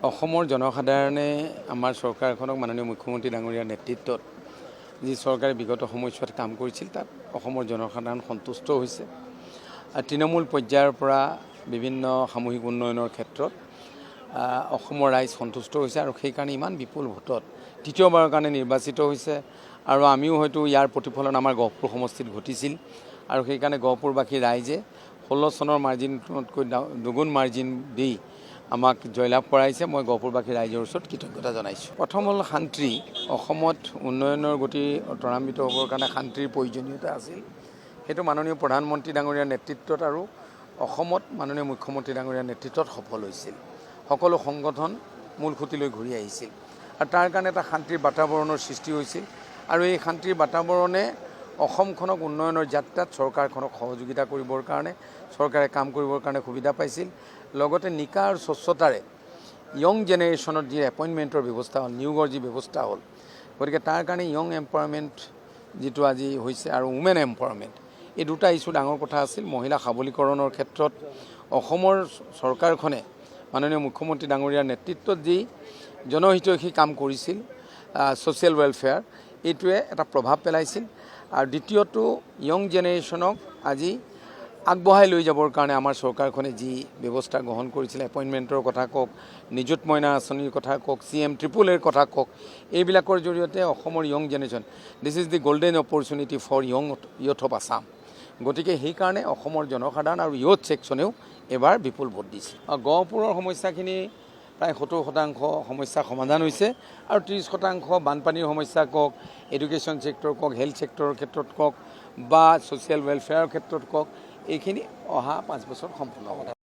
অসমৰ জনসাধাৰণে আমাৰ চৰকাৰখনক মাননীয় মুখ্যমন্ত্ৰী ডাঙৰীয়াৰ নেতৃত্বত যি চৰকাৰে বিগত সময়ছোৱাত কাম কৰিছিল তাত অসমৰ জনসাধাৰণ সন্তুষ্ট হৈছে। তৃণমূল পৰ্যায়ৰ পৰা বিভিন্ন সামূহিক উন্নয়নৰ ক্ষেত্ৰত অসমৰ ৰাইজ সন্তুষ্ট হৈছে আৰু সেইকাৰণে ইমান বিপুল ভোটত তৃতীয়বাৰৰ কাৰণে নিৰ্বাচিত হৈছে। আৰু আমিও হয়তো ইয়াৰ প্ৰতিফলন আমাৰ গহপুৰ সমষ্টিত ঘটিছিল আৰু সেইকাৰণে গহপুৰবাসী ৰাইজে 16 চনৰ মাৰ্জিনতকৈ দুগুণ মাৰ্জিন দি আমাক জয়লাভ কৰাইছে। মই গহপুৰবাসী ৰাইজৰ ওচৰত কৃতজ্ঞতা জনাইছোঁ। প্ৰথম হ'ল শান্তি। অসমত উন্নয়নৰ গতি ত্বৰান্বিত হ'বৰ কাৰণে শান্তিৰ প্ৰয়োজনীয়তা আছিল। সেইটো মাননীয় প্ৰধানমন্ত্ৰী ডাঙৰীয়াৰ নেতৃত্বত আৰু অসমত মাননীয় মুখ্যমন্ত্ৰী ডাঙৰীয়াৰ নেতৃত্বত সফল হৈছিল। সকলো সংগঠন মূল খুঁটিলৈ ঘূৰি আহিছিল আৰু তাৰ কাৰণে এটা শান্তিৰ বাতাবৰণৰ সৃষ্টি হৈছিল আৰু এই শান্তিৰ বাতাবৰণে অসমখনক উন্নয়নৰ যাত্ৰাত চৰকাৰখনক সহযোগিতা কৰিবৰ কাৰণে চৰকাৰে কাম কৰিবৰ কাৰণে সুবিধা পাইছিল। লগতে নিকা আৰু স্বচ্ছতাৰে য়ং জেনেৰেশ্যনত যি এপইণ্টমেণ্টৰ ব্যৱস্থা হ'ল, নিয়োগৰ যি ব্যৱস্থা হ'ল, গতিকে তাৰ কাৰণে য়ং এম্পাৱাৰমেণ্ট যিটো আজি হৈছে আৰু উমেন এম্পাৱাৰমেণ্ট, এই দুটা ইছ্যু ডাঙৰ কথা আছিল। মহিলা সবলীকৰণৰ ক্ষেত্ৰত অসমৰ চৰকাৰখনে মাননীয় মুখ্যমন্ত্ৰী ডাঙৰীয়াৰ নেতৃত্বত যি জনহিতৈষী কাম কৰিছিল, ছ'চিয়েল ৱেলফেয়াৰ, এইটোৱে এটা প্ৰভাৱ পেলাইছিল। আৰু দ্বিতীয়টো, য়ং জেনেৰেশ্যনক আজি আগবঢ়াই লৈ যাবৰ কাৰণে আমাৰ চৰকাৰখনে যি ব্যৱস্থা গ্ৰহণ কৰিছিলে, এপইণ্টমেণ্টৰ কথা কওক, নিযুত মইনা আঁচনিৰ কথা কওক, CM-AAAৰ কথা কওক, এইবিলাকৰ জৰিয়তে অসমৰ young generation, this is the golden opportunity for youth of Assam. গতিকে সেইকাৰণে অসমৰ জনসাধাৰণ আৰু ইয়থ ছেকশ্যনেও এবাৰ বিপুল ভোট দিছে। গহপুৰৰ সমস্যাখিনি প্ৰায় 70% সমস্যা সমাধান হৈছে আৰু 30% বানপানীৰ সমস্যা কওক, এডুকেশ্যন ছেক্টৰ কওক, হেল্থ ছেক্টৰৰ ক্ষেত্ৰত কওক বা ছ'চিয়েল ৱেলফেয়াৰৰ ক্ষেত্ৰত কওক, এইখিনি অহা 5 বছৰত সম্পূৰ্ণ হ'ব।